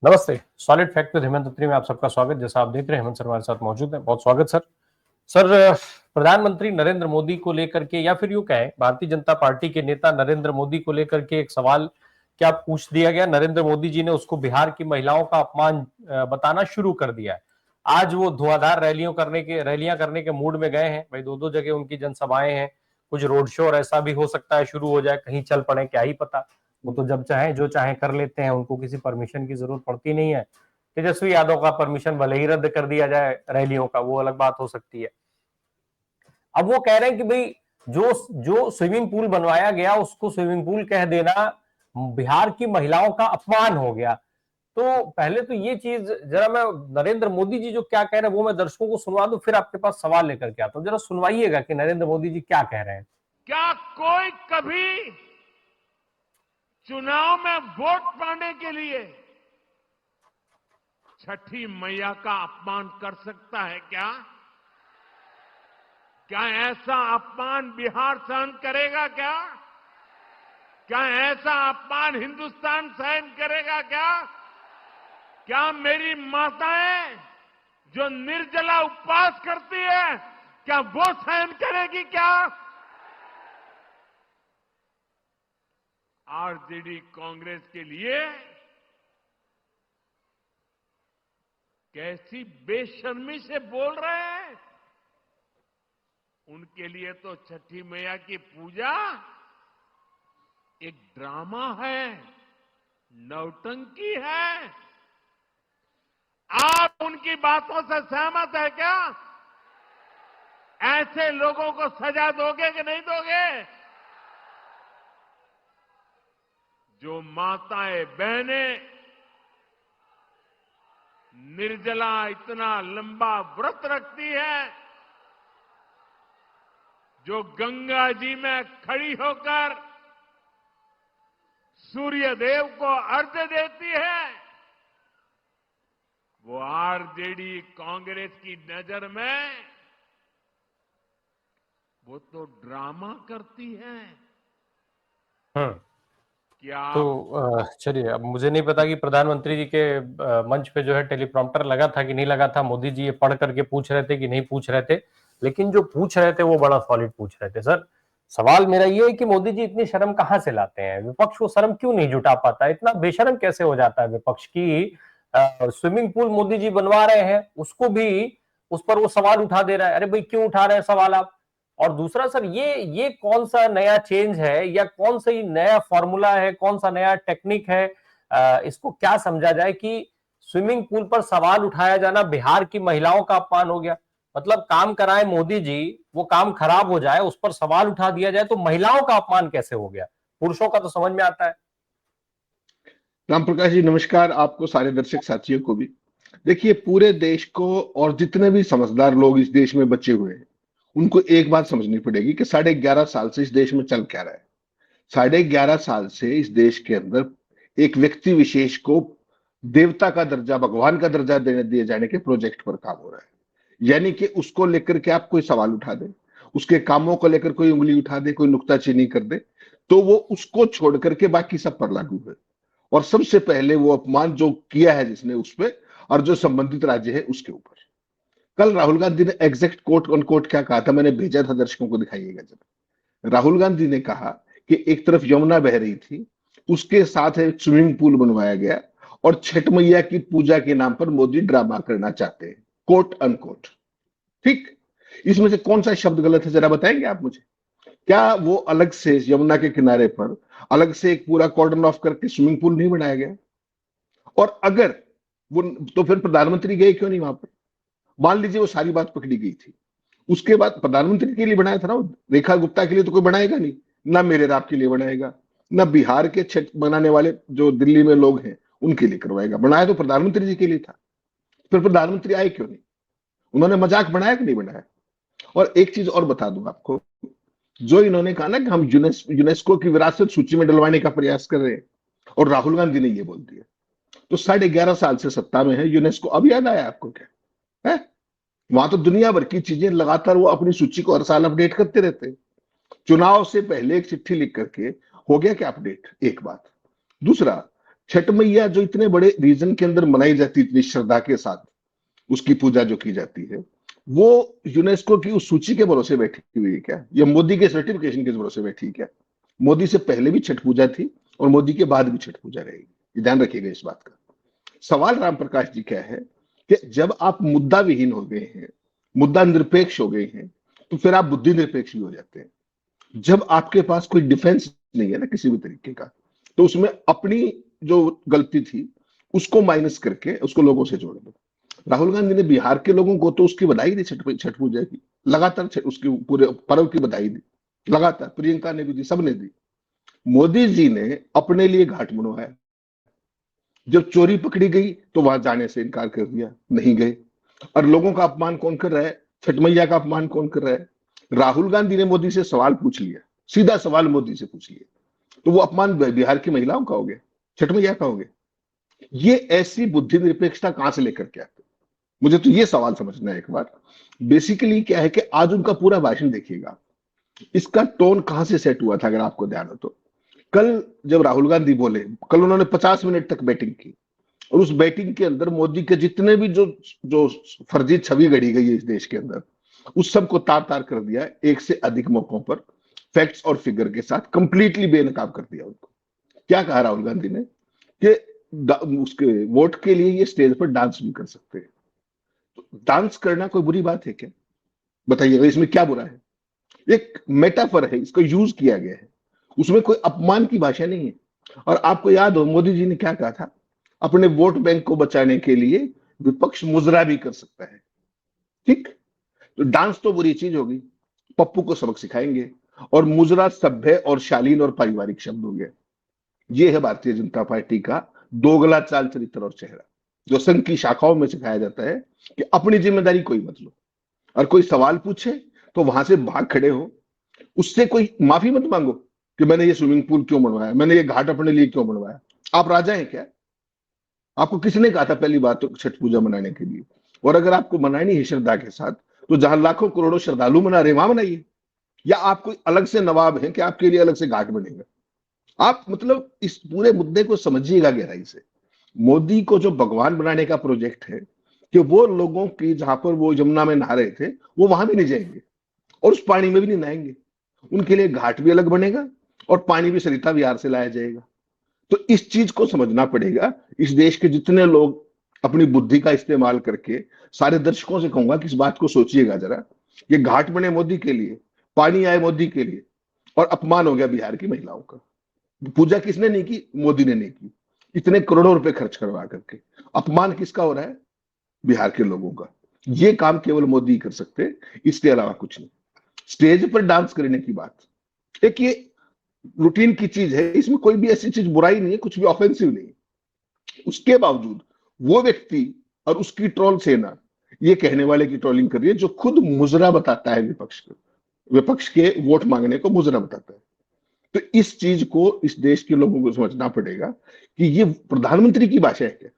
नमस्ते। Solid fact with Hemant अत्री में आप सबका स्वागत। जैसा आप देख रहे हैं हेमंत सर हमारे साथ मौजूद हैं। बहुत स्वागत सर। सर, प्रधानमंत्री नरेंद्र मोदी को लेकर के या फिर यूं कहें भारतीय जनता पार्टी के नेता नरेंद्र मोदी को लेकर के एक सवाल क्या पूछ दिया गया। नरेंद्र मोदी जी ने उसको बिहार की महिलाओं का अपमान बताना शुरू कर दिया है। आज वो धुआंधार रैलियां करने के मूड में गए हैं। भाई दो दो जगह उनकी जनसभाएं हैं, कुछ रोड शो और ऐसा भी हो सकता है शुरू हो जाए, कहीं चल पड़े, क्या ही पता। वो तो जब चाहे जो चाहे कर लेते हैं, उनको किसी परमिशन की जरूरत पड़ती नहीं है। तेजस्वी यादव का परमिशन भले ही रद्द कर दिया जाए रैलियों का, वो अलग बात हो सकती है। अब वो कह रहे हैं कि भाई जो जो स्विमिंग पूल बनवाया गया उसको स्विमिंग पूल कह देना बिहार की महिलाओं का अपमान हो गया। तो पहले तो ये चीज जरा मैं नरेंद्र मोदी जी जो क्या कह रहे हैं वो मैं दर्शकों को सुनवा दूं, फिर आपके पास सवाल लेकर के आता हूं। जरा सुनवाइएगा कि नरेंद्र मोदी जी क्या कह रहे हैं। क्या कोई कभी चुनाव में वोट पाने के लिए छठी मैया का अपमान कर सकता है क्या? क्या ऐसा अपमान बिहार सहन करेगा क्या? क्या ऐसा अपमान हिंदुस्तान सहन करेगा क्या? क्या मेरी माताएं जो निर्जला उपवास करती है, क्या वो सहन करेगी क्या? आरजेडी कांग्रेस के लिए कैसी बेशर्मी से बोल रहे हैं। उनके लिए तो छठी मैया की पूजा एक ड्रामा है, नौटंकी है। आप उनकी बातों से सहमत है क्या? ऐसे लोगों को सजा दोगे कि नहीं दोगे? जो माताएं बहनें निर्जला इतना लंबा व्रत रखती है, जो गंगा जी में खड़ी होकर सूर्य देव को अर्घ्य देती है, वो आरजेडी कांग्रेस की नजर में वो तो ड्रामा करती है। क्या तो चलिए, अब मुझे नहीं पता कि प्रधानमंत्री जी के मंच पे जो है टेलीप्रॉम्प्टर लगा था कि नहीं लगा था, मोदी जी ये पढ़ करके पूछ रहे थे कि नहीं पूछ रहे थे। लेकिन जो पूछ रहे थे वो बड़ा सॉलिड पूछ रहे थे। सर, सवाल मेरा ये है कि मोदी जी इतनी शर्म कहाँ से लाते हैं? विपक्ष को शर्म क्यों नहीं जुटा पाता? इतना बेशर्म कैसे हो जाता है विपक्ष की? स्विमिंग पूल मोदी जी बनवा रहे हैं, उसको भी उस पर वो सवाल उठा दे रहा है। अरे भाई क्यों उठा रहे हैं सवाल आप? और दूसरा सर, ये कौन सा नया चेंज है या कौन सा ही नया फॉर्मूला है, कौन सा नया टेक्निक है? इसको क्या समझा जाए कि स्विमिंग पूल पर सवाल उठाया जाना बिहार की महिलाओं का अपमान हो गया? मतलब काम कराए मोदी जी, वो काम खराब हो जाए, उस पर सवाल उठा दिया जाए, तो महिलाओं का अपमान कैसे हो गया? पुरुषों का तो समझ में आता है। राम प्रकाश जी नमस्कार, आपको सारे दर्शक साथियों को भी। देखिए, पूरे देश को और जितने भी समझदार लोग इस देश में बचे हुए हैं उनको एक बात समझनी पड़ेगी कि 11.5 साल से इस देश में चल क्या रहा है। 11.5 साल से इस देश के अंदर एक व्यक्ति विशेष को देवता का दर्जा, भगवान का दर्जा देने दिए जाने के प्रोजेक्ट पर काम हो रहा है। यानी कि उसको लेकर के आप कोई सवाल उठा दे, उसके कामों को लेकर कोई उंगली उठा दे, कोई नुक्ताचीनी कर दे, तो वो उसको छोड़ करके बाकी सब पर लागू है। और सबसे पहले वो अपमान जो किया है जिसने उस पे, और जो संबंधित राज्य है उसके ऊपर। कल राहुल गांधी ने एग्जैक्ट कोट ऑन कोट क्या कहा था, मैंने भेजा था, दर्शकों को दिखाइएगा जरा। राहुल गांधी ने कहा कि एक तरफ यमुना बह रही थी, उसके साथ एक स्विमिंग पूल बनवाया गया और छठ मैया की पूजा के नाम पर मोदी ड्रामा करना चाहते हैं, कोट अनकोट। ठीक, इसमें से कौन सा शब्द गलत है जरा बताएंगे आप मुझे? क्या वो अलग से यमुना के किनारे पर अलग से एक पूरा कॉर्डन ऑफ करके स्विमिंग पूल नहीं बनाया गया? और अगर वो, तो फिर प्रधानमंत्री गए क्यों नहीं वहां पर? मान लीजिए वो सारी बात पकड़ी गई थी, उसके बाद प्रधानमंत्री के लिए बनाया था ना, रेखा गुप्ता के लिए तो कोई बनाएगा नहीं, ना मेरे राब के लिए बनाएगा, ना बिहार के छठ बनाने वाले जो दिल्ली में लोग हैं उनके लिए करवाएगा। बनाया तो प्रधानमंत्री जी के लिए था। फिर प्रधानमंत्री आए क्यों नहीं? उन्होंने मजाक बनाया कि नहीं बनाया? और एक चीज और बता दूं आपको, जो इन्होंने कहा ना कि हम यूनेस्को की विरासत सूची में डलवाने का प्रयास कर रहे हैं, और राहुल गांधी ने ये बोल दिया, तो 11.5 साल से सत्ता में है यूनेस्को, अब याद आया आपको क्या है? वहां तो दुनिया भर की चीजें लगातार वो अपनी सूची को हर साल अपडेट करते रहते हैं। चुनाव से पहले एक चिट्ठी लिख करके हो गया क्या अपडेट? एक बात। दूसरा, छठ मैया जो इतने बड़े रीजन के अंदर मनाई जाती है, इतनी श्रद्धा के साथ उसकी पूजा जो की जाती है, वो यूनेस्को की उस सूची के भरोसे बैठी हुई है क्या, या मोदी के सर्टिफिकेशन के भरोसे बैठी है क्या? मोदी से पहले भी छठ पूजा थी और मोदी के बाद भी छठ पूजा रहेगी, ये ध्यान रखिएगा इस बात का। सवाल राम प्रकाश जी क्या है कि जब आप मुद्दा विहीन हो गए हैं, मुद्दा निरपेक्ष हो गए हैं, तो फिर आप बुद्धि निरपेक्ष भी हो जाते हैं। जब आपके पास कोई डिफेंस नहीं है ना किसी भी तरीके का, तो उसमें अपनी जो गलती थी उसको माइनस करके उसको लोगों से जोड़ दो। राहुल गांधी ने बिहार के लोगों को तो उसकी बधाई दी, छठ पूजा की, लगातार उसके पूरे पर्व की बधाई दी लगातार, प्रियंका ने भी दी, सबने दी। मोदी जी ने अपने लिए घाट बनवाया, जब चोरी पकड़ी गई तो वहां जाने से इनकार कर दिया, नहीं गए। और लोगों का अपमान कौन कर रहा है? छठ मैया का अपमान कौन कर रहा है? राहुल गांधी ने मोदी से सवाल पूछ लिया, सीधा सवाल मोदी से पूछ लिया, तो वो अपमान बिहार की महिलाओं का हो गया, छठ मैया का हो गया। ये ऐसी बुद्धि निरपेक्षता कहां से लेकर के आते? मुझे तो ये सवाल समझना है एक बार। बेसिकली क्या है कि आज उनका पूरा भाषण देखिएगा, इसका टोन कहां से सेट हुआ था अगर आपको ध्यान हो तो। कल जब राहुल गांधी बोले, कल उन्होंने 50 मिनट तक बैटिंग की, और उस बैटिंग के अंदर मोदी के जितने भी जो जो फर्जी छवि गढ़ी गई है इस देश के अंदर, उस सब को तार तार कर दिया, एक से अधिक मौकों पर फैक्ट्स और फिगर के साथ कंप्लीटली बेनकाब कर दिया उनको। क्या कहा राहुल गांधी ने कि उसके वोट के लिए ये स्टेज पर डांस भी कर सकते हैं। तो डांस करना कोई बुरी बात है क्या? बताइएगा, इसमें क्या बुरा है? एक मेटाफर है, इसको यूज किया गया है, उसमें कोई अपमान की भाषा नहीं है। और आपको याद हो मोदी जी ने क्या कहा था, अपने वोट बैंक को बचाने के लिए विपक्ष मुजरा भी कर सकता है। ठीक, तो डांस तो बुरी चीज होगी, पप्पू को सबक सिखाएंगे। और मुजरा सभ्य और शालीन और पारिवारिक शब्द हो गए। ये है भारतीय जनता पार्टी का दोगला चाल चरित्र और चेहरा, जो संघ की शाखाओं में सिखाया जाता है कि अपनी जिम्मेदारी कोई मत लो, और कोई सवाल पूछे तो वहां से भाग खड़े हो, उससे कोई माफी मत मांगो कि मैंने ये स्विमिंग पूल क्यों बनवाया, मैंने ये घाट अपने लिए क्यों बनवाया। आप राजा हैं क्या? आपको किसने कहा था पहली बात तो छठ पूजा मनाने के लिए? और अगर आपको मनानी है श्रद्धा के साथ, तो जहां लाखों करोड़ों श्रद्धालु मना रहे वहां मनाइए। या आप कोई अलग से नवाब हैं कि आपके लिए अलग से घाट बनेगा? आप मतलब इस पूरे मुद्दे को समझिएगा गहराई से। मोदी को जो भगवान बनाने का प्रोजेक्ट है कि वो लोगों की, जहां पर वो यमुना में नहा रहे थे, वो वहां भी नहीं जाएंगे और उस पानी में भी नहीं नहाएंगे। उनके लिए घाट भी अलग बनेगा और पानी भी सरिता विहार से लाया जाएगा। तो इस चीज को समझना पड़ेगा। इस देश के जितने लोग अपनी बुद्धि का इस्तेमाल करके, सारे दर्शकों से कहूंगा कि इस बात को सोचिएगा जरा, ये घाट बने मोदी के लिए, पानी आए मोदी के लिए, और अपमान हो गया बिहार की महिलाओं का। पूजा किसने नहीं की? मोदी ने नहीं की। इतने करोड़ों रुपए खर्च करवा करके अपमान किसका हो रहा है? बिहार के लोगों का। ये काम केवल मोदी कर सकते हैं, इसके अलावा कुछ नहीं। स्टेज पर डांस करने की बात एक ये रूटीन की चीज है, इसमें कोई भी ऐसी चीज बुराई नहीं है, कुछ भी ऑफेंसिव नहीं है। उसके बावजूद वो व्यक्ति और उसकी ट्रोल सेना ये कहने वाले की ट्रोलिंग कर रही है जो खुद मुजरा बताता है विपक्ष के वोट मांगने को मुजरा बताता है। तो इस चीज को इस देश के लोगों को समझना पड़ेगा कि ये प्रधानमंत्री की भाषा है क्या?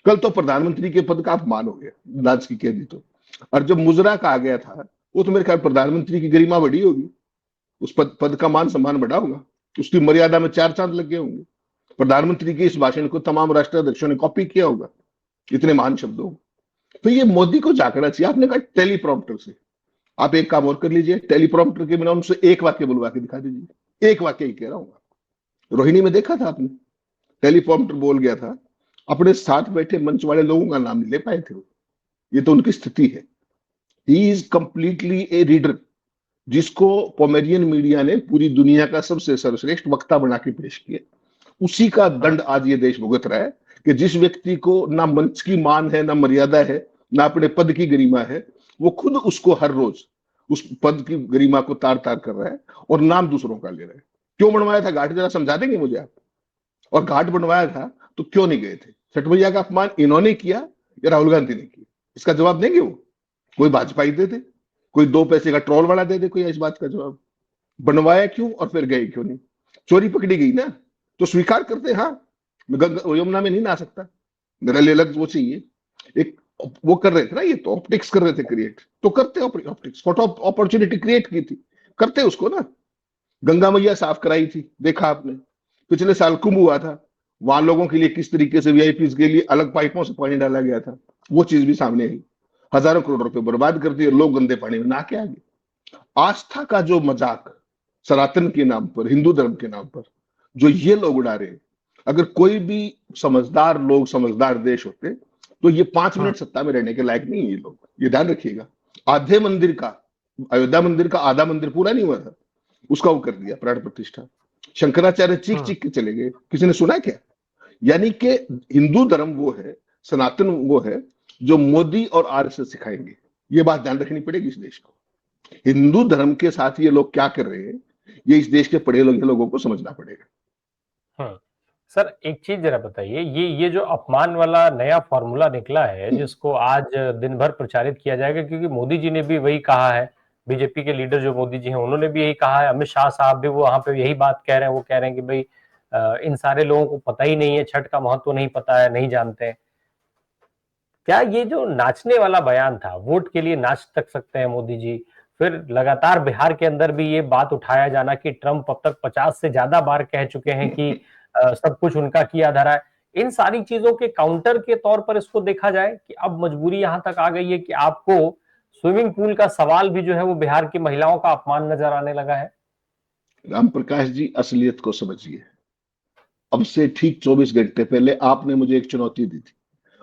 कल तो प्रधानमंत्री के पद का अपमान हो गया, डांस की कह दी तो। और जब मुजरा कहा गया था, वो तो मेरे ख्याल प्रधानमंत्री की गरिमा बढ़ी होगी, उस पद का मान सम्मान बढ़ा होगा, उसकी मर्यादा में 4 चांद लग गए होंगे। प्रधानमंत्री के इस भाषण को तमाम राष्ट्राध्यक्षों ने कॉपी किया होगा, इतने महान शब्दों। तो ये मोदी को जागना चाहिए। आपने कहा टेलीप्रॉम्प्टर से, आप एक काम और कर लीजिए, टेलीप्रॉम्प्टर के बिना उनसे एक वाक्य बुलवा के दिखा दीजिए। एक वाक्य ही कह रहा हूं। रोहिणी में देखा था आपने, टेलीप्रॉम्प्टर बोल गया था, अपने साथ बैठे मंच वाले लोगों का नाम नहीं ले पाए थे। ये तो उनकी स्थिति है। He is completely A reader, जिसको पोमेरियन मीडिया ने पूरी दुनिया का सबसे सर्वश्रेष्ठ वक्ता बना के पेश किया। उसी का दंड आज ये देश भुगत रहा है कि जिस व्यक्ति को ना मंच की मान है, ना मर्यादा है, ना अपने पद की गरिमा है, वो खुद उसको हर रोज उस पद की गरिमा को तार तार कर रहा है और नाम दूसरों का ले रहा है। क्यों बनवाया था घाट, जरा समझा देंगे मुझे आप? और घाट बनवाया था तो क्यों नहीं गए थे? छठ मैया का अपमान इन्होंने किया या राहुल गांधी ने किया? इसका जवाब देंगे वो? कोई भाजपाई दे दे, कोई 2 पैसे का ट्रोल वाला दे दे कोई इस बात का जवाब। बनवाया क्यों और फिर गए क्यों नहीं? चोरी पकड़ी गई ना, तो स्वीकार करते, हाँ मैं यमुना में नहीं नहा सकता, मेरे लिए अलग वो चाहिए। एक वो कर रहे थे ना, ये तो ऑप्टिक्स कर रहे थे क्रिएट, तो करते ऑप्टिक्स, फोटो अपॉर्चुनिटी क्रिएट की थी, करते उसको ना। गंगा मैया साफ कराई थी, देखा आपने। पिछले साल कुंभ हुआ था, वहां लोगों के लिए किस तरीके से वीआईपी के लिए अलग पाइपों से पानी डाला गया था, वो चीज भी सामने आई। हजारों करोड़ रुपए बर्बाद कर दिए, लोग गंदे पानी में नहा के आ गए। आस्था का जो मजाक सनातन के नाम पर, हिंदू धर्म के नाम पर जो ये लोग उड़ा रहे हैं, अगर कोई भी समझदार लोग, समझदार देश होते तो ये 5 मिनट सत्ता में रहने के लायक नहीं है ये लोग, ये ध्यान रखिएगा। आधे मंदिर का, अयोध्या मंदिर का आधा मंदिर पूरा नहीं हुआ था, उसका वो कर दिया प्राण प्रतिष्ठा। शंकराचार्य चीख चीख के चले गए, किसी ने सुना क्या? यानी कि हिंदू धर्म वो है, सनातन वो है जो मोदी और आरएसएस सिखाएंगे। ये बात ध्यान रखनी पड़ेगी इस देश को। हिंदू धर्म के साथ ये लोग क्या कर रहे हैं, ये इस देश के पढ़े लोगों को समझना पड़ेगा। सर एक चीज जरा बताइए, ये जो अपमान वाला नया फॉर्मूला निकला है जिसको आज दिन भर प्रचारित किया जाएगा, क्योंकि मोदी जी ने भी वही कहा है, बीजेपी के लीडर जो मोदी जी हैं उन्होंने भी यही कहा है, अमित शाह साहब भी वो वहां पे यही बात कह रहे हैं, वो कह रहे हैं कि भाई इन सारे लोगों को पता ही नहीं है, छठ का महत्व नहीं पता है, नहीं जानते हैं। क्या ये जो नाचने वाला बयान था, वोट के लिए नाच तक सकते हैं मोदी जी, फिर लगातार बिहार के अंदर भी ये बात उठाया जाना कि ट्रंप अब तक 50 से ज्यादा बार कह चुके हैं कि सब कुछ उनका किया धरा है, इन सारी चीजों के काउंटर के तौर पर इसको देखा जाए कि अब मजबूरी यहां तक आ गई है कि आपको स्विमिंग पूल का सवाल भी जो है वो बिहार की महिलाओं का अपमान नजर आने लगा है। राम प्रकाश जी, असलियत को समझिए। अब से ठीक 24 घंटे पहले आपने मुझे एक चुनौती दी थी,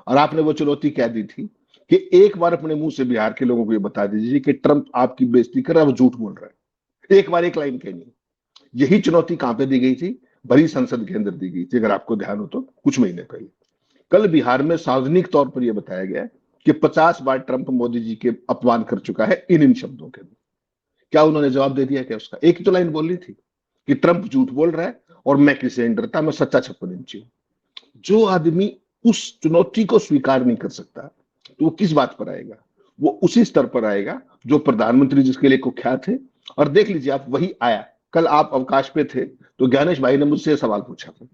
और आपने वो चुनौती क्या दी थी कि एक बार अपने मुंह से बिहार के लोगों को ये बता दीजिए कि ट्रंप आपकी बेइज्जती कर रहा है, वो झूठ बोल रहा है। एक बार एक लाइन कहनी। यही चुनौती कहां पे दी गई थी? भरी संसद के अंदर दी गई थी, अगर आपको ध्यान हो तो, कुछ महीने पहले। कल बिहार में सार्वजनिक तौर पर यह बताया गया कि 50 बार ट्रंप मोदी जी के अपमान कर चुका है इन शब्दों के अंदर। क्या उन्होंने जवाब दे दिया क्या उसका? एक ही तो लाइन बोल रही थी कि ट्रंप झूठ बोल रहा है और मैं किसी नहीं डरता, मैं सच्चा 56 इंची हूं। जो आदमी उस चुनौती को स्वीकार नहीं कर सकता तो वो किस बात पर आएगा? वो उसी स्तर पर आएगा जो प्रधानमंत्री जिसके लिए कुख्यात है। और देख लीजिए आप, वही आया। कल आप अवकाश पे थे तो ज्ञानेश भाई ने मुझसे सवाल पूछा था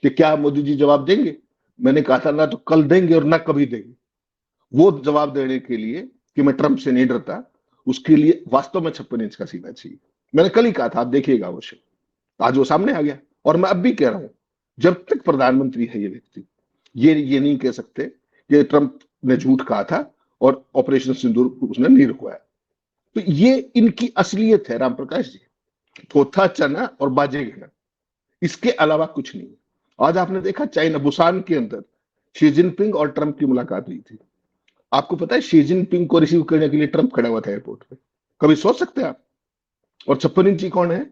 कि क्या मोदी जी जवाब देंगे। मैंने कहा था ना तो कल देंगे और ना कभी देंगे। वो जवाब देने के लिए कि मैं ट्रंप से नहीं डरता, उसके लिए वास्तव में 56 इंच का सीना चाहिए। मैंने कल ही कहा था, आप देखिएगा अवश्य। आज वो सामने आ गया। और मैं अब भी कह रहा हूं, जब तक प्रधानमंत्री है ये व्यक्ति, ये नहीं कह सकते कि ट्रंप ने झूठ कहा था और ऑपरेशन सिंदूर उसने नहीं रुकवाया। तो ये इनकी असलियत है राम प्रकाश जी, थोथा चना और बाजे घना, इसके अलावा कुछ नहीं। आज आपने देखा चाइना बुसान के अंदर शी जिनपिंग और ट्रंप की मुलाकात हुई थी। आपको पता है शी जिनपिंग को रिसीव करने के लिए ट्रंप खड़ा हुआ था एयरपोर्ट पे। कभी सोच सकते हैं आप? और 56 इंची कौन है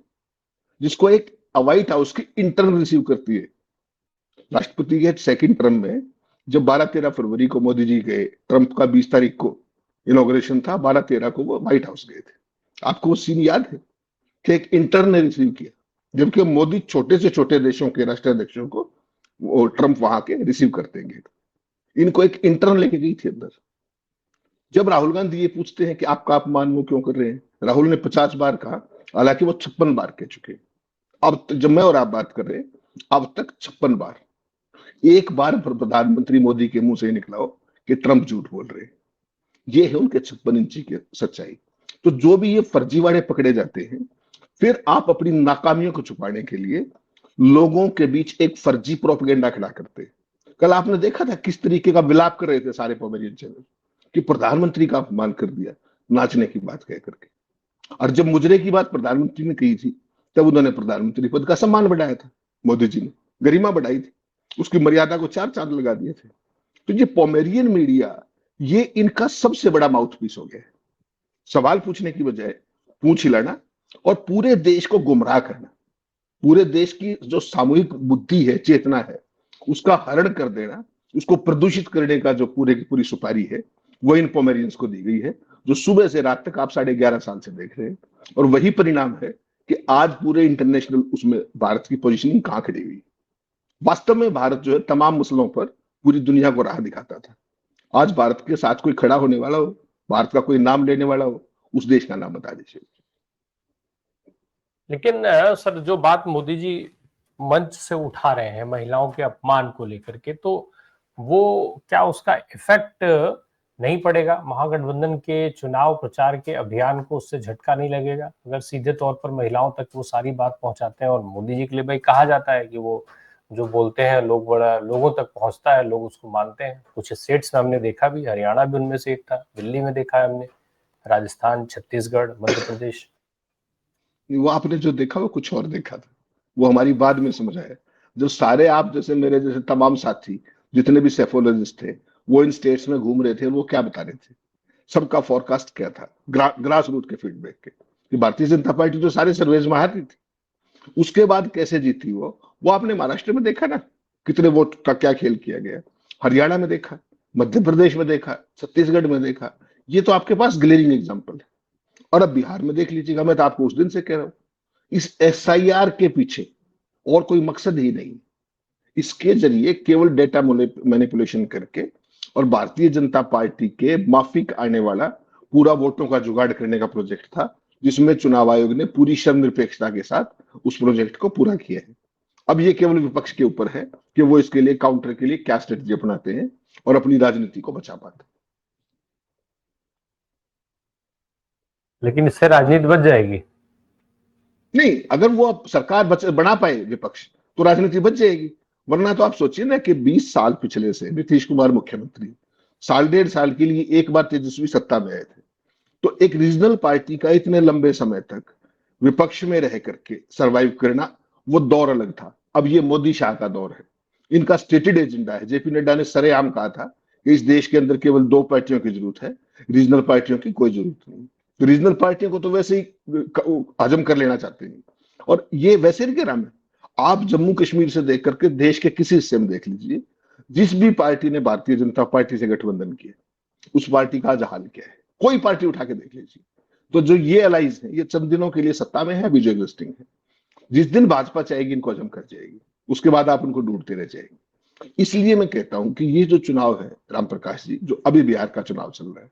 जिसको एक व्हाइट हाउस की इंटर्न रिसीव करती है? राष्ट्रपति के सेकंड टर्म में जब 12-13 फरवरी को मोदी जी गए, ट्रंप का 20 तारीख को इनॉग्रेशन था, 12-13 को वो व्हाइट हाउस गए थे। आपको वो सीन याद है कि एक इंटर्न ने रिसीव किया, जबकि मोदी छोटे से छोटे देशों के राष्ट्राध्यक्षों को वो ट्रंप वहां के रिसीव करते हैं। इनको एक इंटर्न लेके गई थी अंदर। जब राहुल गांधी ये पूछते हैं कि आपका अपमान वो क्यों कर रहे हैं, राहुल ने 50 बार कहा, हालांकि वो 56 बार कह चुके। अब जब मैं और आप बात कर रहे हैं, अब तक 56 बार, एक बार प्रधानमंत्री मोदी के मुंह से निकला हो कि ट्रंप झूठ बोल रहे हैं। ये है उनके 56 इंची की सच्चाई। तो जो भी ये फर्जीवाड़े पकड़े जाते हैं, फिर आप अपनी नाकामियों को छुपाने के लिए लोगों के बीच एक फर्जी प्रोपेगेंडा खड़ा करते हैं। कल आपने देखा था किस तरीके का विलाप कर रहे थे सारे पोमेरियन चैनल कि प्रधानमंत्री का अपमान कर दिया नाचने की बात कह करके। और जब मुजरे की बात प्रधानमंत्री ने कही थी, तब उन्होंने प्रधानमंत्री पद का सम्मान बढ़ाया था, मोदी जी ने गरिमा बढ़ाई थी, उसकी मर्यादा को 4 चांद लगा दिए थे। तो ये पोमेरियन मीडिया, ये इनका सबसे बड़ा माउथपीस हो गया है। सवाल पूछने की बजाय पूछ हिलाना और पूरे देश को गुमराह करना, पूरे देश की जो सामूहिक बुद्धि है, चेतना है, उसका हरण कर देना, उसको प्रदूषित करने का जो पूरे की पूरी सुपारी है, वो इन पोमेरियंस को दी गई है, जो सुबह से रात तक आप 11.5 साल से देख रहे हैं। और वही परिणाम है कि आज पूरे इंटरनेशनल उसमें भारत की पोजीशनिंग कहां खड़ी हुई। वास्तव में भारत जो है तमाम मसलों पर पूरी दुनिया को राह दिखाता था। आज भारत के साथ कोई खड़ा होने वाला हो, भारत का कोई नाम लेने वाला हो, उस देश का नाम बता दीजिए। लेकिन सर जो बात मोदी जी मंच से उठा रहे हैं महिलाओं के अपमान को लेकर के, तो वो क्या उसका इफेक्ट नहीं पड़ेगा महागठबंधन के चुनाव प्रचार के अभियान को? उससे झटका नहीं लगेगा अगर सीधे तौर पर महिलाओं तक वो सारी बात पहुंचाते हैं? और मोदी जी के लिए भाई कहा जाता है कि वो जो बोलते हैं लोग बड़ा लोगों तक पहुंचता है, लोग उसको मानते हैं। कुछ स्टेट्स में हमने देखा भी, हरियाणा भी उनमें से एक था, दिल्ली में देखा है हमने, राजस्थान, छत्तीसगढ़, मध्य प्रदेश। वो आपने जो देखा वो कुछ और देखा था, वो हमारी बाद में समझ आया। जो सारे आप जैसे मेरे जैसे तमाम साथी जितने भी सेफोलॉजिस्ट थे वो इन स्टेट्स में घूम रहे थे, वो क्या बता रहे थे, सबका फोरकास्ट क्या था ग्रास रूट के फीडबैक के, कि भारतीय जनता पार्टी तो सारे सर्वेज में हारती थी। उसके बाद कैसे जीती वो आपने महाराष्ट्र में देखा ना, कितने वोट का क्या खेल किया गया, हरियाणा में देखा, मध्य प्रदेश में देखा, छत्तीसगढ़ में देखा। ये तो आपके पास ग्लेरिंग एग्जाम्पल है। और अब बिहार में देख लीजिएगा, मैं तो आपको उस दिन से कह रहा हूं, इस एसआईआर के पीछे और कोई मकसद ही नहीं। इसके जरिए केवल डेटा मैनिपुलेशन करके और भारतीय जनता पार्टी के माफिक आने वाला पूरा वोटों का जुगाड़ करने का प्रोजेक्ट था, जिसमें चुनाव आयोग ने पूरी शर्मनिरपेक्षता के साथ उस प्रोजेक्ट को पूरा किया है। अब ये केवल विपक्ष के ऊपर है कि वो इसके लिए काउंटर के लिए क्या स्ट्रेटजी अपनाते हैं और अपनी राजनीति को बचा पाते हैं। लेकिन इससे राजनीति बच जाएगी? नहीं, अगर वो अब सरकार बना पाए विपक्ष तो राजनीति बच जाएगी। वरना तो आप सोचिए ना कि 20 साल पिछले से नीतीश कुमार मुख्यमंत्री, साल डेढ़ साल के लिए एक बार तेजस्वी सत्ता में आए थे, तो एक रीजनल पार्टी का इतने लंबे समय तक विपक्ष में रह करके सरवाइव करना, वो दौर अलग था। अब ये मोदी शाह का दौर है, इनका स्टेटेड एजेंडा है। जेपी नड्डा ने सरेआम कहा था कि इस देश के अंदर केवल 2 पार्टियों की जरूरत है, रीजनल पार्टियों की कोई जरूरत नहीं। तो रीजनल पार्टियों को तो वैसे ही हजम कर लेना चाहते हैं, और ये वैसे नहीं कह रहा मैं, आप जम्मू कश्मीर से देख करके देश के किसी हिस्से में देख लीजिए, जिस भी पार्टी ने भारतीय जनता पार्टी से गठबंधन किया उस पार्टी का आज हाल क्या है, कोई पार्टी उठा के देख लीजिए। तो जो ये अलाइज है, ये चंद दिनों के लिए सत्ता में है, अभी जो एग्जिस्टिंग है, जिस दिन भाजपा चाहेगी इनको हजम कर जाएगी, उसके बाद आप उनको ढूंढते रह जाएंगे। इसलिए मैं कहता हूं कि ये जो चुनाव है राम प्रकाश जी, जो अभी बिहार का चुनाव चल रहा है,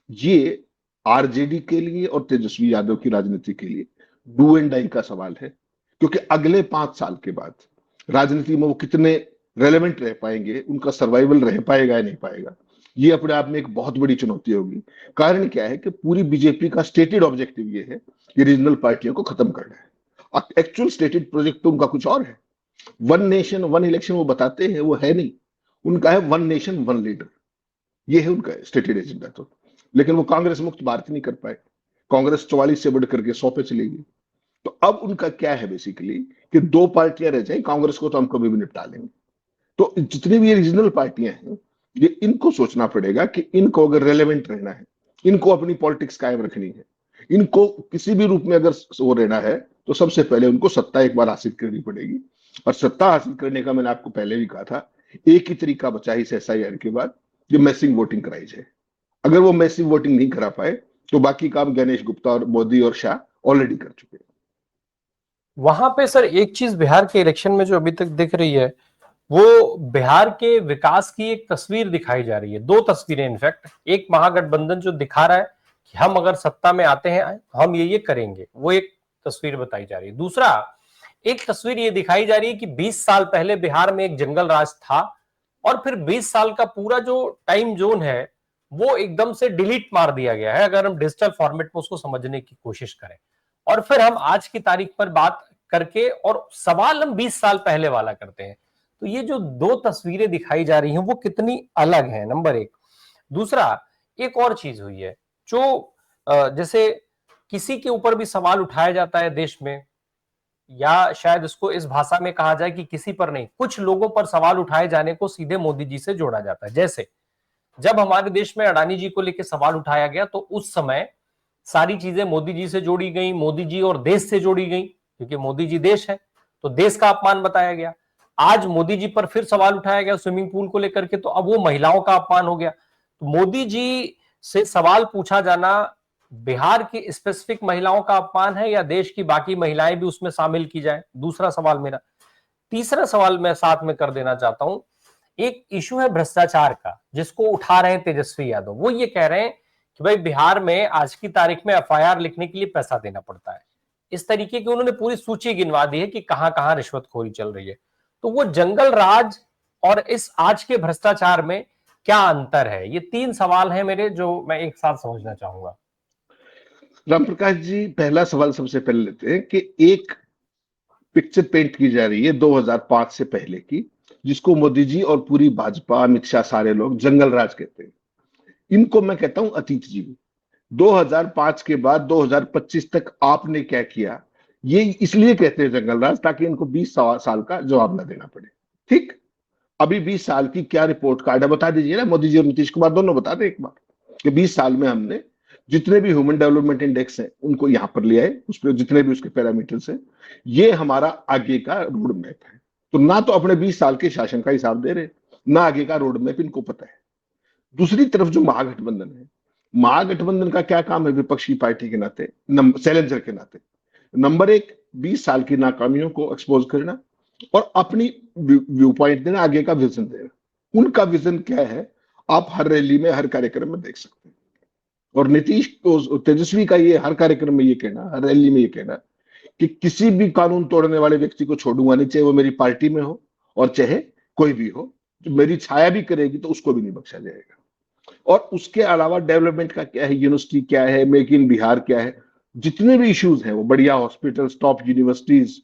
ये आरजेडी के लिए और तेजस्वी यादव की राजनीति के लिए डू एंड डाई का सवाल है। क्योंकि अगले 5 साल के बाद राजनीति में वो कितने रेलेवेंट रह पाएंगे, उनका सर्वाइवल रह पाएगा या नहीं पाएगा, ये अपने आप में एक बहुत बड़ी चुनौती होगी। कारण क्या है कि पूरी बीजेपी का स्टेटेड ऑब्जेक्टिव ये है कि रीजनल पार्टियों को खत्म करना है। एक्चुअल स्टेटेड प्रोजेक्ट तो उनका कुछ और है। वन नेशन वन इलेक्शन वो बताते हैं, वो है नहीं। उनका है वन नेशन वन लीडर, ये है उनका स्टेटेड एजेंडा। तो लेकिन वो कांग्रेस मुक्त भारत नहीं कर पाए, कांग्रेस 44 से बढ़ करके 100 पे चली गई। तो अब उनका क्या है बेसिकली कि 2 पार्टियां रह जाए, कांग्रेस को तो हम कभी भी निपटा लेंगे। तो जितनी भी ये रीजनल पार्टियां हैं, ये इनको सोचना पड़ेगा कि इनको अगर रेलेवेंट रहना है, इनको अपनी पॉलिटिक्स कायम रखनी है, इनको किसी भी रूप में अगर वो रहना है, तो सबसे पहले उनको सत्ता एक बार हासिल करनी पड़ेगी। और सत्ता हासिल करने का मैंने आपको पहले भी कहा था, एक ही तरीका बचा इस एसआईआर के बाद, जो मैसिव वोटिंग कराई जाए। अगर वो मैसिव वोटिंग नहीं करा पाए तो बाकी काम गणेश गुप्ता और मोदी और शाह ऑलरेडी कर चुके हैं। वहां पे सर एक चीज बिहार के इलेक्शन में जो अभी तक दिख रही है, वो बिहार के विकास की एक तस्वीर दिखाई जा रही है। 2 तस्वीरें इनफैक्ट, एक महागठबंधन जो दिखा रहा है कि हम अगर सत्ता में आते हैं हम ये करेंगे, वो एक तस्वीर बताई जा रही है। दूसरा एक तस्वीर ये दिखाई जा रही है कि 20 साल पहले बिहार में एक जंगल राज था और फिर 20 साल का पूरा जो टाइम जोन है वो एकदम से डिलीट मार दिया गया है, अगर हम डिजिटल फॉर्मेट में उसको समझने की कोशिश करें। और फिर हम आज की तारीख पर बात करके और सवाल हम 20 साल पहले वाला करते हैं। तो ये जो 2 तस्वीरें दिखाई जा रही हैं वो कितनी अलग हैं, नंबर 1। दूसरा, एक और चीज हुई है जो जैसे किसी के ऊपर भी सवाल उठाया जाता है देश में, या शायद इसको इस भाषा में कहा जाए कि किसी पर नहीं, कुछ लोगों पर सवाल उठाए जाने को सीधे मोदी जी से जोड़ा जाता है। जैसे जब हमारे देश में अडानी जी को लेकर सवाल उठाया गया तो उस समय सारी चीजें मोदी जी से जोड़ी गई, मोदी जी और देश से जोड़ी गई, क्योंकि मोदी जी देश है तो देश का अपमान बताया गया। आज मोदी जी पर फिर सवाल उठाया गया स्विमिंग पूल को लेकर के, तो अब वो महिलाओं का अपमान हो गया। तो मोदी जी से सवाल पूछा जाना बिहार की स्पेसिफिक महिलाओं का अपमान है या देश की बाकी महिलाएं भी उसमें शामिल की जाए, दूसरा सवाल मेरा। तीसरा सवाल मैं साथ में कर देना चाहता हूं, एक इशू है भ्रष्टाचार का जिसको उठा रहे हैं तेजस्वी यादव। वो ये कह रहे हैं कि भाई बिहार में आज की तारीख में एफआईआर लिखने के लिए पैसा देना पड़ता है। इस तरीके की उन्होंने पूरी सूची गिनवा दी है कि कहां कहां रिश्वतखोरी चल रही है। तो वो जंगल राज और इस आज के भ्रष्टाचार में क्या अंतर है? ये 3 सवाल हैं मेरे जो मैं एक साथ समझना चाहूंगा। राम प्रकाश जी, पहला सवाल सबसे पहले लेते हैं कि एक पिक्चर पेंट की जा रही है 2005 से पहले की, जिसको मोदी जी और पूरी भाजपा, अमित शाह, सारे लोग जंगल राज कहते हैं। इनको मैं कहता हूं अतीत जीवी। 2005 के बाद 2025 तक आपने क्या किया, ये इसलिए कहते हैं जंगल राज, ताकि इनको 20 साल का जवाब न देना पड़े। ठीक, अभी 20 साल की क्या रिपोर्ट कार्ड है बता दीजिए ना, मोदी जी और नीतीश कुमार दोनों बता दें एक बार, कि 20 साल में हमने जितने भी ह्यूमन डेवलपमेंट इंडेक्स हैं उनको यहां पर ले आए, उस पर जितने भी उसके पैरामीटर्स हैं, ये हमारा आगे का रोड मैप है। तो ना तो अपने 20 साल के शासन का हिसाब दे रहे, ना आगे का रोड मैप इनको पता है। दूसरी तरफ जो महागठबंधन है, महागठबंधन का क्या काम है विपक्ष की पार्टी के नाते, चैलेंजर के नाते? नंबर एक, 20 साल की नाकामियों को एक्सपोज करना और अपनी व्यू पॉइंट देना, आगे का विजन देना। उनका विजन क्या है आप हर रैली में, हर कार्यक्रम में देख सकते हैं। और नीतीश को, तेजस्वी का ये हर कार्यक्रम में ये कहना, हर रैली में ये कहना कि किसी भी कानून तोड़ने वाले व्यक्ति को छोड़ूंगा नहीं, चाहे वो मेरी पार्टी में हो और चाहे कोई भी हो, जो मेरी छाया भी करेगी तो उसको भी नहीं बख्शा जाएगा। और उसके अलावा डेवलपमेंट का क्या है, यूनिवर्सिटी क्या है, मेक इन बिहार क्या है, जितने भी इश्यूज हैं, वो बढ़िया हॉस्पिटल्स, टॉप यूनिवर्सिटीज,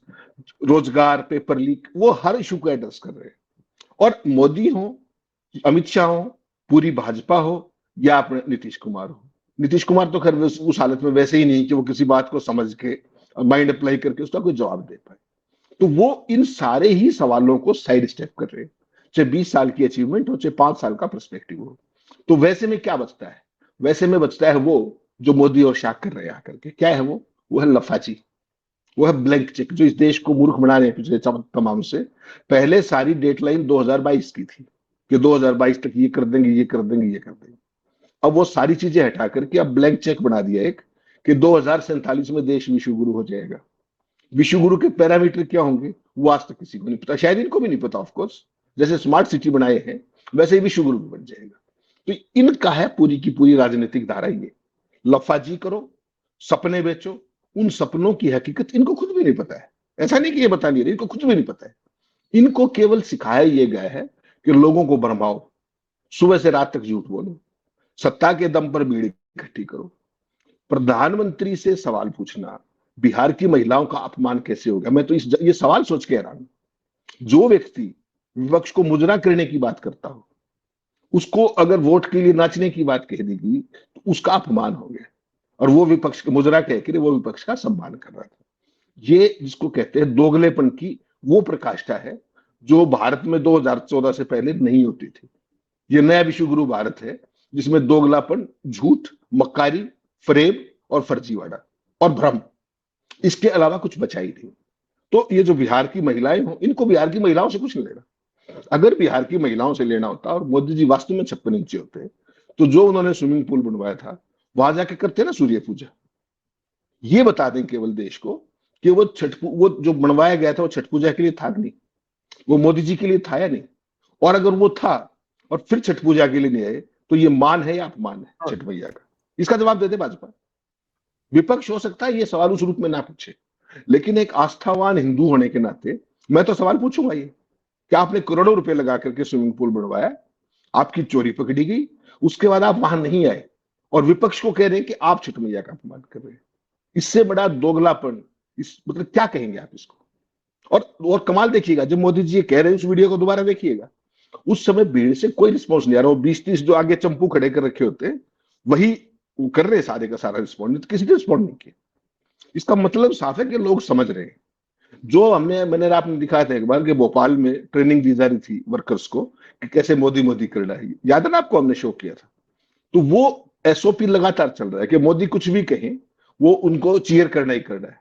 रोजगार, पेपर लीक, वो हर इशू को एड्रेस कर रहे हैं। और मोदी हो, अमित शाह हो, पूरी भाजपा हो, या अपने नीतीश कुमार हो, नीतीश कुमार तो खैर उस हालत में वैसे ही नहीं कि वो किसी बात को समझ के माइंड अप्लाई करके उसका कोई जवाब दे पाए, तो वो इन सारे ही सवालों को साइड स्टेप कर रहे हैं, चाहे 20 साल की अचीवमेंट हो, चाहे 5 साल का पर्सपेक्टिव हो। तो वैसे में क्या बचता है? वैसे में बचता है वो जो मोदी और शाह कर रहे हैं आकर के। क्या है वो है लफाजी, वो है ब्लैंक चेक, जो इस देश को मूर्ख बना रहे हैं पिछले तमाम से। पहले सारी डेडलाइन 2022 की थी कि 2022 तक ये कर देंगे, ये कर देंगे, ये कर देंगे। अब वो सारी चीजें हटा करके अब ब्लैंक चेक बना दिया एक, कि 2047 में देश विश्व गुरु हो जाएगा। विश्व गुरु के पैरामीटर क्या होंगे वो आज तक किसी को नहीं पता, शायद इनको भी नहीं पता। ऑफकोर्स जैसे स्मार्ट सिटी बनाए हैं वैसे ही विश्व गुरु भी बन जाएगा। तो इनका है पूरी की पूरी राजनीतिक धारा ये, लफाजी करो, सपने बेचो। उन सपनों की हकीकत इनको खुद भी नहीं पता है। ऐसा नहीं कि ये बता नहीं रहे, इनको खुद भी नहीं पता है। इनको केवल सिखाया ये गया है कि लोगों को भरमाओ, सुबह से रात तक झूठ बोलो, सत्ता के दम पर भीड़ इकट्ठी करो। प्रधानमंत्री से सवाल पूछना बिहार की महिलाओं का अपमान कैसे होगा? मैं तो ये सवाल सोच के हैरान हूं। जो व्यक्ति विपक्ष को मुजरा करने की बात करता हो, उसको अगर वोट के लिए नाचने की बात कह देगी तो उसका अपमान हो गया, और वो विपक्ष के मुजरा कह के वो विपक्ष का सम्मान कर रहा था। ये जिसको कहते हैं दोगलेपन की वो प्रकाष्ठा है जो भारत में 2014 से पहले नहीं होती थी। ये नया विश्व गुरु भारत है जिसमें दोगलापन, झूठ, मक्कारी, फरेब और फर्जीवाड़ा और भ्रम, इसके अलावा कुछ बचा ही नहीं। तो ये जो बिहार की महिलाएं हो, इनको बिहार की महिलाओं से कुछ नहीं लेना। अगर बिहार की महिलाओं से लेना होता और मोदी जी वास्तव में 56 इंची होते, तो जो उन्होंने स्विमिंग पूल बनवाया था वहां जाके करते ना सूर्य पूजा। ये बता दें केवल देश को कि वो जो बनवाया गया था वो छठ पूजा के लिए था नहीं, वो मोदी जी के लिए था या नहीं? और अगर वो था और फिर छठ पूजा के लिए नहीं आए तो ये मान है या अपमान है छठ मैया का? इसका जवाब देते भाजपा। विपक्ष हो सकता है ये सवाल उस रूप में ना पूछे, लेकिन एक आस्थावान हिंदू होने के नाते मैं तो सवाल पूछूंगा ये, कि आपने करोड़ों रुपए लगा करके स्विमिंग पूल बनवाया, आपकी चोरी पकड़ी गई, उसके बाद आप वहां नहीं आए और विपक्ष को कह रहे हैं कि आप छठ मैया का अपमान कर रहे हैं। इससे बड़ा दोगलापन इस मतलब क्या कहेंगे आप इसको? और कमाल देखिएगा, जब मोदी जी ये कह रहे हैं उस वीडियो को दोबारा देखिएगा, उस समय भीड़ से कोई रिस्पॉन्स नहीं आ रहा। वो 20-30 जो आगे चंपू खड़े कर रखे होते हैं वही कर रहे सारे का सारा रिस्पॉन्ड, किसी ने रिस्पॉन्ड नहीं किया। इसका मतलब साफ है कि लोग समझ रहे हैं। जो मैंने आपने दिखाया था एक बार कि भोपाल में ट्रेनिंग दी जा रही थी वर्कर्स को कि कैसे मोदी मोदी करना है, याद है ना आपको, हमने शो किया था। तो वो एसओपी लगातार चल रहा है कि मोदी कुछ भी कहें वो उनको चीयर करना ही करना है।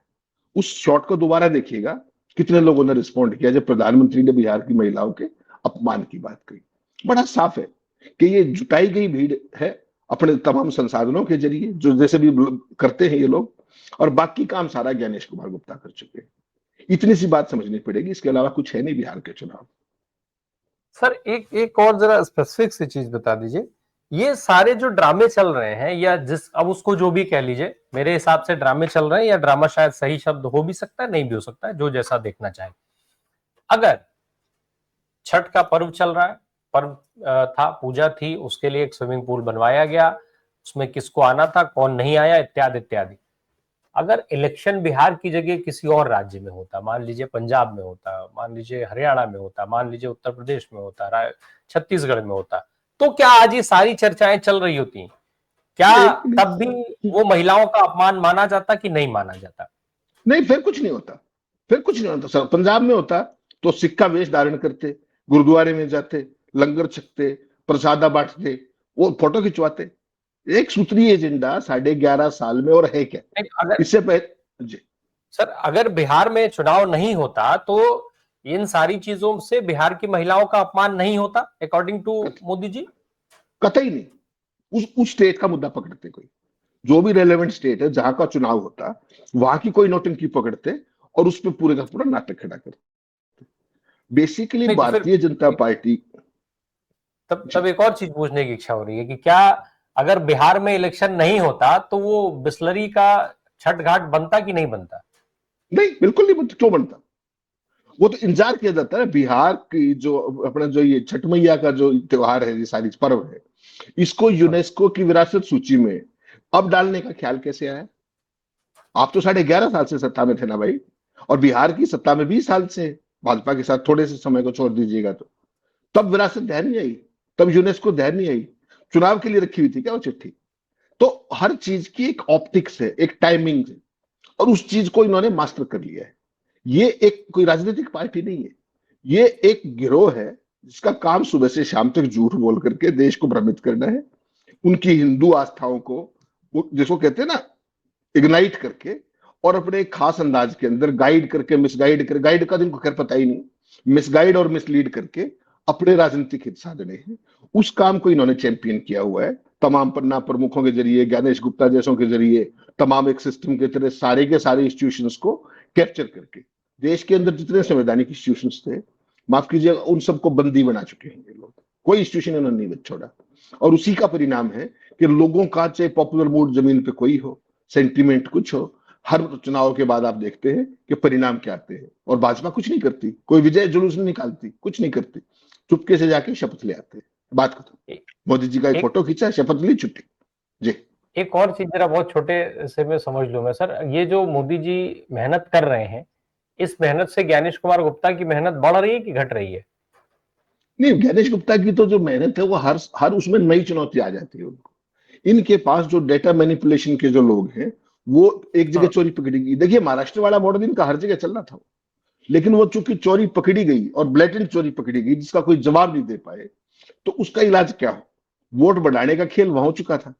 उस शॉट को दोबारा देखिएगा, कितने लोगों ने रिस्पॉन्ड किया जब प्रधानमंत्री ने बिहार की महिलाओं के अपमान की बात कही। बड़ा साफ है कि ये जुटाई गई भीड़ है अपने तमाम संसाधनों के जरिए, जो जैसे भी करते हैं ये लोग, और बाकी काम सारा ज्ञानेश कुमार गुप्ता कर चुके हैं। इतनी सी बात समझनी पड़ेगी, इसके अलावा कुछ है नहीं बिहार के चुनाव। सर एक और जरा स्पेसिफिक सी चीज बता दीजिए, ये सारे जो ड्रामे चल रहे हैं, या अब उसको जो भी कह लीजिए, मेरे हिसाब से ड्रामे चल रहे हैं, या ड्रामा शायद सही शब्द हो भी सकता है, नहीं भी हो सकता है, जो जैसा देखना चाहे। अगर छठ का पर्व चल रहा है, पर्व था, पूजा थी, उसके लिए एक स्विमिंग पूल बनवाया गया, उसमें किसको आना था, कौन नहीं आया, इत्यादि इत्यादि, अगर इलेक्शन बिहार की जगह किसी और राज्य में होता, मान लीजिए पंजाब में होता, मान लीजिए हरियाणा में होता, मान लीजिए उत्तर प्रदेश में होता, छत्तीसगढ़ में होता, तो क्या आज ये सारी चर्चाएं चल रही होती? क्या एक तब भी मिनट। वो महिलाओं का अपमान माना जाता कि नहीं माना जाता? नहीं, फिर कुछ नहीं होता। फिर कुछ नहीं होता सर। पंजाब में होता तो सिक्का वेश धारण करते, गुरुद्वारे में जाते, लंगर छकते, प्रसादा बांटते, वो फोटो खिंचवाते। एक सूत्रीय एजेंडा 11.5 साल में, और है क्या नहीं, अगर इससे पहले जी। सर अगर बिहार में चुनाव नहीं होता तो इन सारी चीजों से बिहार की महिलाओं का अपमान नहीं होता अकॉर्डिंग टू कत, मोदी जी? कतई नहीं। उस स्टेट का मुद्दा पकड़ते कोई, जो भी रेलेवेंट स्टेट है जहां का चुनाव होता, वहां की कोई नौटंकी पकड़ते और उस पर पूरे का पूरा नाटक खड़ा करते। बेसिकली नहीं तो फिर भारतीय जनता पार्टी। तब जी। एक और चीज पूछने की इच्छा हो रही है कि क्या अगर बिहार में इलेक्शन नहीं होता तो वो बिस्लरी का छठ घाट बनता कि नहीं बनता? नहीं, बिल्कुल नहीं बनता। क्यों बनता? वो तो इंतजार किया जाता है। बिहार की जो अपना जो ये छठ मैया का जो त्योहार है, ये सारी पर्व है, इसको यूनेस्को की विरासत सूची में अब डालने का ख्याल कैसे आया? आप तो 11.5 साल से सत्ता में थे ना भाई, और बिहार की सत्ता में 20 साल से हैं। भाजपा के साथ थोड़े से समय को छोड़ दीजिएगा तो तब विरासत ध्यान नहीं आई, तब यूनेस्को ध्यान नहीं आई। चुनाव के लिए रखी हुई थी क्या वो चिट्ठी? तो हर चीज की एक ऑप्टिक्स है, एक टाइमिंग है, और उस चीज को इन्होंने मास्टर कर लिया है। ये एक कोई राजनीतिक पार्टी नहीं है, ये एक गिरोह है जिसका काम सुबह से शाम तक झूठ बोल करके देश को भ्रमित करना है। उनकी हिंदू आस्थाओं को, जिसको कहते हैं ना, इग्नाइट करके, और अपने एक खास अंदाज के अंदर गाइड करके, मिसगाइड कर, गाइड का तो इनको खैर पता ही नहीं, मिसगाइड और मिसलीड करके अपने राजनीतिक हित साधने हैं। उस काम को इन्होंने चैंपियन किया हुआ है, तमाम पन्ना प्रमुखों के जरिए, ज्ञानेश गुप्ता जैसों के जरिए, तमाम एक सिस्टम के तरह सारे के सारे इंस्टीट्यूशंस को कैप्चर करके देश के अंदर जितने संवैधानिक इंस्टीट्यूशंस थे, माफ कीजिएगा, उन सबको बंदी बना चुके हैं ये लोग। कोई इंस्टीट्यूशन इन्होंने नहीं छोड़ा। और उसी का परिणाम है कि लोगों का चाहे पॉपुलर मूड जमीन पे कोई हो, सेंटीमेंट कुछ हो, हर चुनाव के बाद आप देखते हैं कि परिणाम क्या आते हैं। और भाजपा कुछ नहीं करती, कोई विजय जुलूस नहीं निकालती, कुछ नहीं करती, चुपके से जाके शपथ ले आते हैं, बात खत्म। मोदी जी का एक एक फोटो खींचा, शपथ ली, छुट्टी। जी। एक और चीज जरा बहुत छोटे से मैं समझ लूं मैं सर, ये जो मोदी जी मेहनत कर रहे हैं, इस मेहनत से ज्ञानेश कुमार गुप्ता की मेहनत बढ़ रही है कि घट रही है? नहीं, गणेश गुप्ता की तो जो मेहनत है वो हर हर उसमें नई चुनौती आ जाती है उनको। इनके पास जो डेटा मैनिपुलेशन के जो लोग हैं, वो एक जगह हाँ। चोरी पकड़ी गई। देखिए, महाराष्ट्र वाला मॉडल इनका हर जगह चल रहा था, लेकिन वो चूंकि चोरी पकड़ी गई और ब्लेटेंट चोरी पकड़ी गई जिसका कोई जवाब नहीं दे पाए, तो उसका इलाज क्या हो? वोट बढ़ाने का खेल वहां हो चुका था।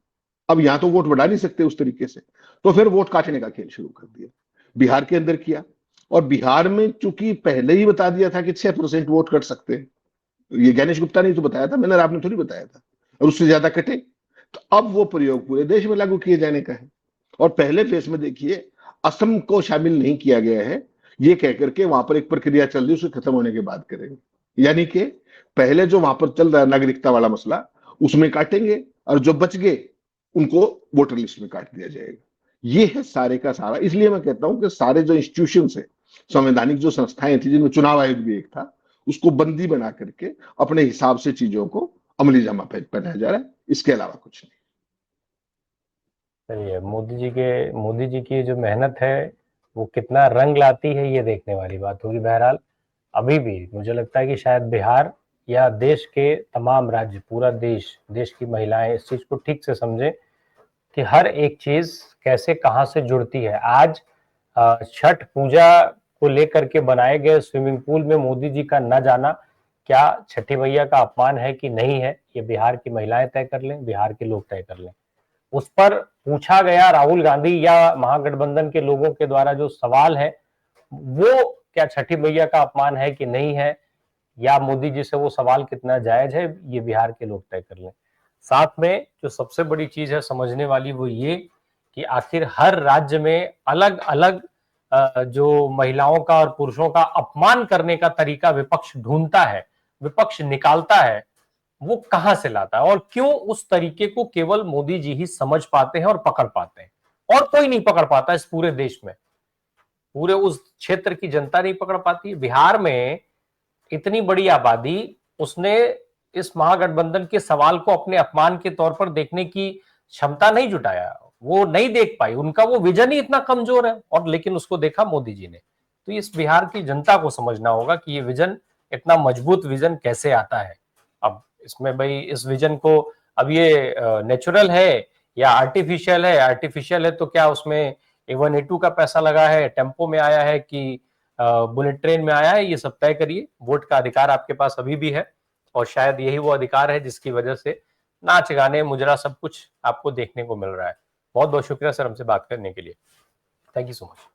अब यहां तो वोट बढ़ा नहीं सकते उस तरीके से, तो फिर वोट काटने का खेल शुरू कर दिया। बिहार के अंदर किया, और बिहार में चूंकि पहले ही बता दिया था कि 6% वोट कट सकते हैं, ये गणेश गुप्ता ने तो बताया था, मैंने और आपने थोड़ी बताया था, और उससे ज्यादा कटे। तो अब वो प्रयोग पूरे देश में लागू किए जाने का है। और पहले फेज में देखिए, असम को शामिल नहीं किया गया है, ये कहकर के वहां पर एक प्रक्रिया चल रही है, उसके खत्म होने के बाद करेंगे। यानी कि पहले जो वहां पर चल रहा है नागरिकता वाला मसला, उसमें काटेंगे, और जो बच गए उनको वोटर लिस्ट में काट दिया जाएगा। ये है सारे का सारा। इसलिए मैं कहता हूं कि सारे जो इंस्टीट्यूशन है, संवैधानिक जो संस्थाएं थी, जिनमें चुनाव आयोग भी एक था, उसको बंदी बना करके अपने हिसाब से चीजों को अमली जामा पहनाया जा रहा है, इसके अलावा कुछ नहीं। चलिए, मोदी जी की जो मेहनत है वो कितना रंग लाती है ये देखने वाली बात होगी। बहरहाल अभी भी मुझे लगता है कि शायद बिहार या देश के तमाम राज्य, पूरा देश की महिलाएं इस चीज को ठीक से समझें कि हर एक चीज कैसे कहां से जुड़ती है। आज छठ पूजा को लेकर के बनाए गए स्विमिंग पूल में मोदी जी का न जाना क्या छठी मैया का अपमान है कि नहीं है, ये बिहार की महिलाएं तय कर लें, बिहार के लोग तय कर लें। उस पर पूछा गया राहुल गांधी या महागठबंधन के लोगों के द्वारा जो सवाल है, वो क्या छठी मैया का अपमान है कि नहीं है, या मोदी जी से वो सवाल कितना जायज है, ये बिहार के लोग तय कर लें। साथ में जो सबसे बड़ी चीज है समझने वाली, वो ये कि आखिर हर राज्य में अलग अलग जो महिलाओं का और पुरुषों का अपमान करने का तरीका विपक्ष ढूंढता है, विपक्ष निकालता है, वो कहां से लाता है, और क्यों उस तरीके को केवल मोदी जी ही समझ पाते हैं और पकड़ पाते हैं, और कोई नहीं पकड़ पाता इस पूरे देश में, पूरे उस क्षेत्र की जनता नहीं पकड़ पाती। बिहार में इतनी बड़ी आबादी, उसने इस महागठबंधन के सवाल को अपने अपमान के तौर पर देखने की क्षमता नहीं जुटाया। वो नहीं देख पाई, उनका वो विजन ही इतना कमजोर है, और लेकिन उसको देखा मोदी जी ने। तो इस बिहार की जनता को समझना होगा कि ये विजन, इतना मजबूत विजन कैसे आता है। अब इसमें भाई इस विजन को, अब ये नेचुरल है या आर्टिफिशियल है? आर्टिफिशियल है तो क्या उसमें A1 A2 का पैसा लगा है, टेम्पो में आया है कि बुलेट ट्रेन में आया है, ये सब तय करिए। वोट का अधिकार आपके पास अभी भी है, और शायद यही वो अधिकार है जिसकी वजह से नाच गाने मुजरा सब कुछ आपको देखने को मिल रहा है। बहुत बहुत शुक्रिया सर हमसे बात करने के लिए। Thank you so much.